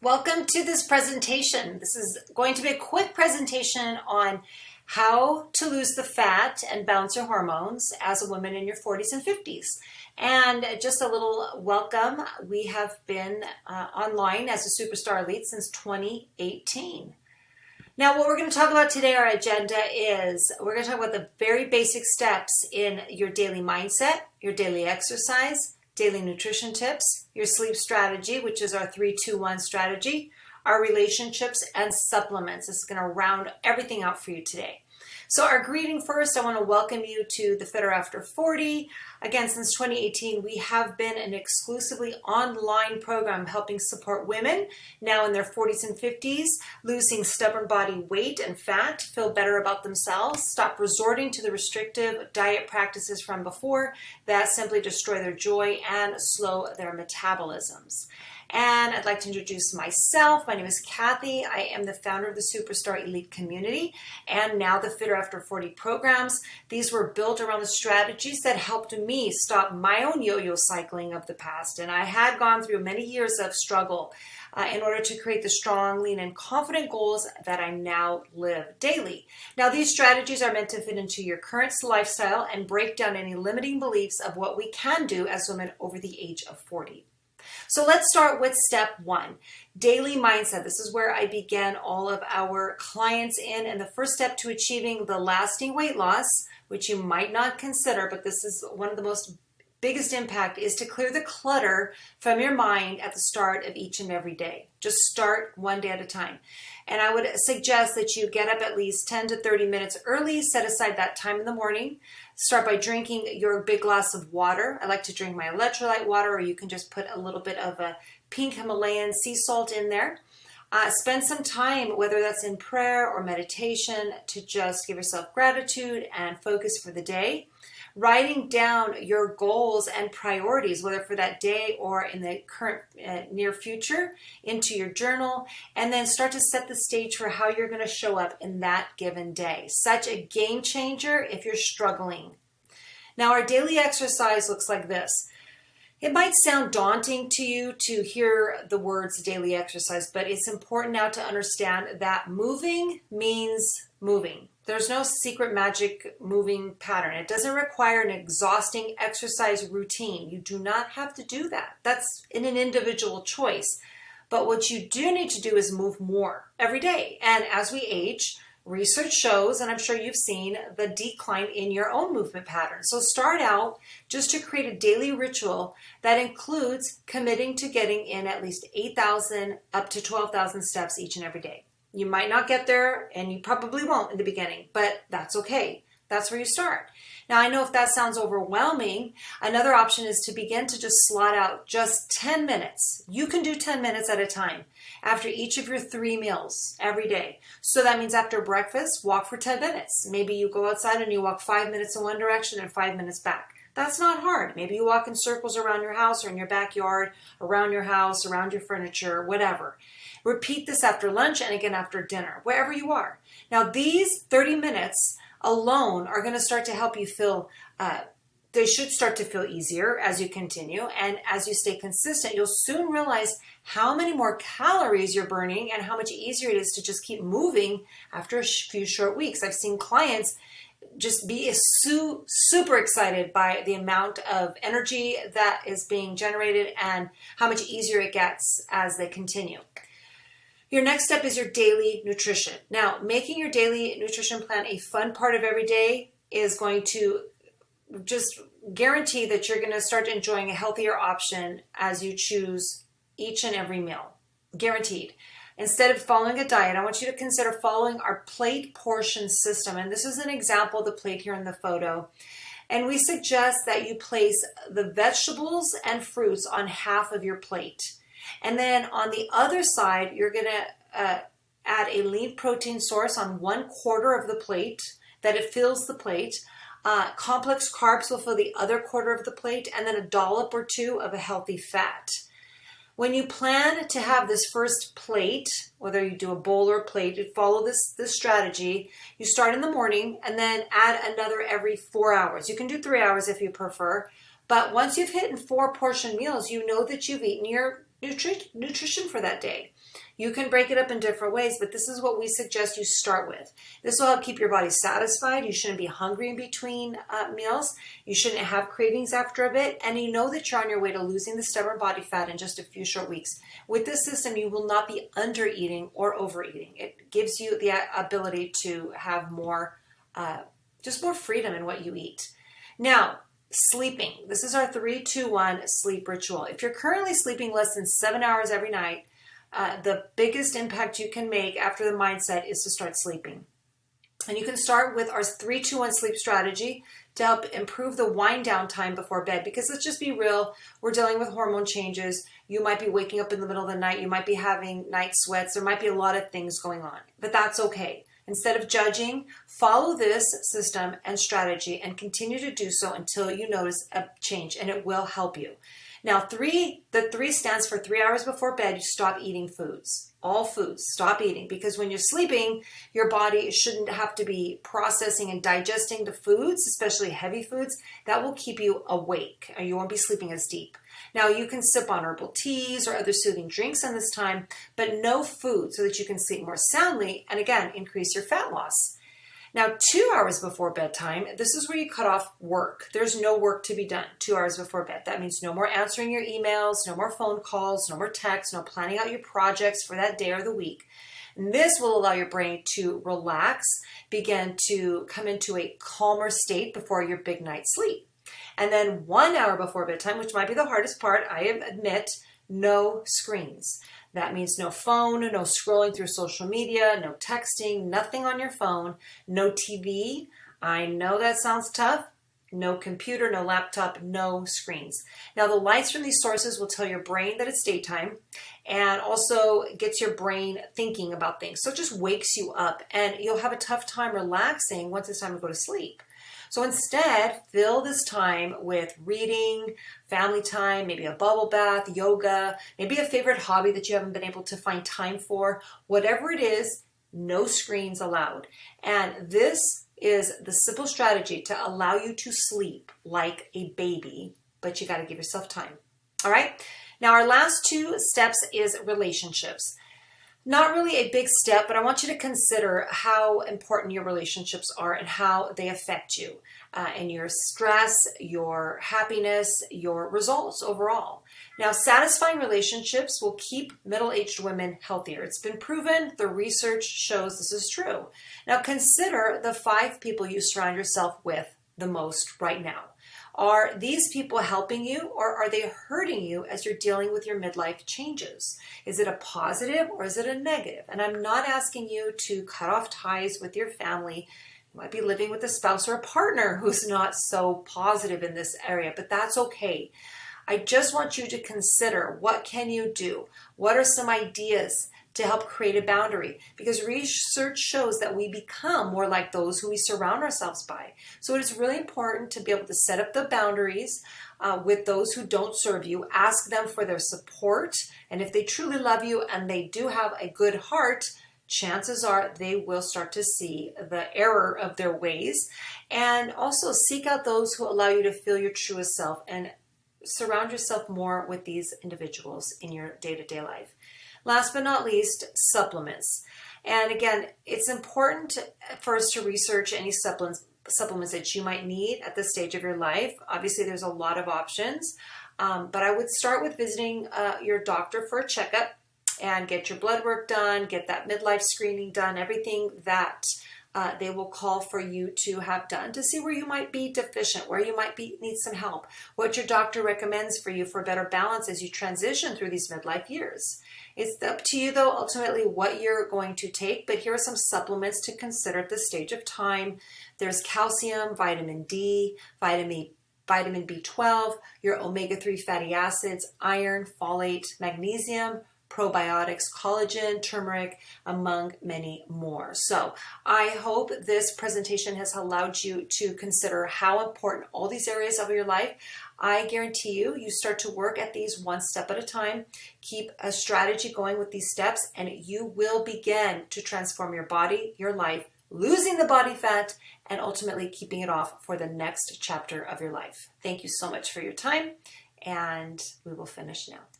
Welcome to this presentation. This is going to be a quick presentation on how to lose the fat and balance your hormones as a woman in your 40s and 50s. And just a little welcome. We have been online as a Superstar Elite since 2018. Now, what we're going to talk about today, our agenda is we're going to talk about the very basic steps in your daily mindset, your daily exercise, daily nutrition tips, your sleep strategy, which is our 3-2-1 strategy, our relationships, and supplements. This is going to round everything out for you today. So our greeting first, I want to welcome you to the Fitter After 40. Again, since 2018, we have been an exclusively online program helping support women now in their 40s and 50s, losing stubborn body weight and fat, feel better about themselves, stop resorting to the restrictive diet practices from before that simply destroy their joy and slow their metabolisms. And I'd like to introduce myself. My name is Kathy. I am the founder of the Superstar Elite community and now the Fitter After 40 programs. These were built around the strategies that helped me stop my own yo-yo cycling of the past. And I had gone through many years of struggle in order to create the strong, lean, and confident goals that I now live daily. Now, these strategies are meant to fit into your current lifestyle and break down any limiting beliefs of what we can do as women over the age of 40. So let's start with step one, daily mindset. This is where I began all of our clients in, and the first step to achieving the lasting weight loss, which you might not consider, but this is one of the most biggest impact, is to clear the clutter from your mind at the start of each and every day. Just start one day at a time. And I would suggest that you get up at least 10 to 30 minutes early, set aside that time in the morning. Start by drinking your big glass of water. I like to drink my electrolyte water, or you can just put a little bit of a pink Himalayan sea salt in there. Spend some time, whether that's in prayer or meditation, to just give yourself gratitude and focus for the day. Writing down your goals and priorities, whether for that day or in the current near future, into your journal, and then start to set the stage for how you're going to show up in that given day. Such a game changer if you're struggling. Now, our daily exercise looks like this. It might sound daunting to you to hear the words daily exercise, but it's important now to understand that moving means moving. There's no secret magic moving pattern. It doesn't require an exhausting exercise routine. You do not have to do that. That's an individual choice. But what you do need to do is move more every day. And as we age, research shows, and I'm sure you've seen, the decline in your own movement pattern. So start out just to create a daily ritual that includes committing to getting in at least 8,000 up to 12,000 steps each and every day. You might not get there, and you probably won't in the beginning, but that's okay. That's where you start. Now, I know if that sounds overwhelming, another option is to begin to just slot out just 10 minutes. You can do 10 minutes at a time after each of your 3 meals every day. So that means after breakfast, walk for 10 minutes. Maybe you go outside and you walk 5 minutes in one direction and 5 minutes back. That's not hard. Maybe you walk in circles around your house or in your backyard, around your house, around your furniture, whatever. Repeat this after lunch and again after dinner, wherever you are. Now, these 30 minutes alone are going to start to help you feel, they should start to feel easier as you continue. And as you stay consistent, you'll soon realize how many more calories you're burning and how much easier it is to just keep moving after a few short weeks. I've seen clients just be super excited by the amount of energy that is being generated and how much easier it gets as they continue. Your next step is your daily nutrition. Now, making your daily nutrition plan a fun part of every day is going to just guarantee that you're going to start enjoying a healthier option as you choose each and every meal. Guaranteed. Instead of following a diet, I want you to consider following our plate portion system. And this is an example of the plate here in the photo. And we suggest that you place the vegetables and fruits on half of your plate. And then on the other side, you're going to add a lean protein source on 1/4 of the plate, that it fills the plate. Complex carbs will fill the other quarter of the plate, and then a dollop or 2 of a healthy fat. When you plan to have this first plate, whether you do a bowl or a plate, you follow this strategy. You start in the morning and then add another every 4 hours. You can do 3 hours if you prefer. But once you've hit 4 portion meals, you know that you've eaten your nutrition for that day. You can break it up in different ways, but this is what we suggest you start with. This will help keep your body satisfied. You shouldn't be hungry in between meals. You shouldn't have cravings after a bit. And you know that you're on your way to losing the stubborn body fat in just a few short weeks. With this system, you will not be under eating or overeating. It gives you the ability to have more, just more freedom in what you eat. Now, sleeping. This is our 3-2-1 sleep ritual. If you're currently sleeping less than 7 hours every night, the biggest impact you can make after the mindset is to start sleeping. And you can start with our 3-2-1 sleep strategy to help improve the wind down time before bed. Because let's just be real, we're dealing with hormone changes. You might be waking up in the middle of the night. You might be having night sweats. There might be a lot of things going on, but that's okay. Instead of judging, follow this system and strategy and continue to do so until you notice a change, and it will help you. Now, the 3 stands for 3 hours before bed, you stop eating foods. All foods, stop eating. Because when you're sleeping, your body shouldn't have to be processing and digesting the foods, especially heavy foods. That will keep you awake, and you won't be sleeping as deep. Now, you can sip on herbal teas or other soothing drinks in this time, but no food so that you can sleep more soundly and, again, increase your fat loss. Now, 2 hours before bedtime, this is where you cut off work. There's no work to be done 2 hours before bed. That means no more answering your emails, no more phone calls, no more texts, no planning out your projects for that day or the week. And this will allow your brain to relax, begin to come into a calmer state before your big night sleep. And then 1 hour before bedtime, which might be the hardest part, I admit, no screens. That means no phone, no scrolling through social media, no texting, nothing on your phone, no TV. I know that sounds tough. No computer, no laptop, no screens. Now, the lights from these sources will tell your brain that it's daytime and also gets your brain thinking about things. So it just wakes you up, and you'll have a tough time relaxing once it's time to go to sleep. So instead, fill this time with reading, family time, maybe a bubble bath, yoga, maybe a favorite hobby that you haven't been able to find time for. Whatever it is, no screens allowed. And this is the simple strategy to allow you to sleep like a baby, but you got to give yourself time. All right. Now, our last 2 steps is relationships. Not really a big step, but I want you to consider how important your relationships are and how they affect you and your stress, your happiness, your results overall. Now, satisfying relationships will keep middle-aged women healthier. It's been proven. The research shows this is true. Now, consider the 5 people you surround yourself with the most right now. Are these people helping you, or are they hurting you as you're dealing with your midlife changes? Is it a positive or is it a negative? And I'm not asking you to cut off ties with your family. You might be living with a spouse or a partner who's not so positive in this area, but that's okay. I just want you to consider, what can you do? What are some ideas to help create a boundary? Because research shows that we become more like those who we surround ourselves by. So it is really important to be able to set up the boundaries with those who don't serve you. Ask them for their support. And if they truly love you and they do have a good heart, chances are they will start to see the error of their ways. And also seek out those who allow you to feel your truest self, and surround yourself more with these individuals in your day-to-day life. Last but not least, supplements. And again, it's important first to research any supplements that you might need at this stage of your life. Obviously, there's a lot of options, but I would start with visiting your doctor for a checkup and get your blood work done, get that midlife screening done, everything that they will call for you to have done to see where you might be deficient, where you might need some help, what your doctor recommends for you for better balance as you transition through these midlife years. It's up to you, though, ultimately what you're going to take, but here are some supplements to consider at this stage of time. There's calcium, vitamin D, vitamin B12, your omega-3 fatty acids, iron, folate, magnesium, probiotics, collagen, turmeric, among many more. So I hope this presentation has allowed you to consider how important all these areas of your life. I guarantee you, you start to work at these one step at a time. Keep a strategy going with these steps, and you will begin to transform your body, your life, losing the body fat, and ultimately keeping it off for the next chapter of your life. Thank you so much for your time, and we will finish now.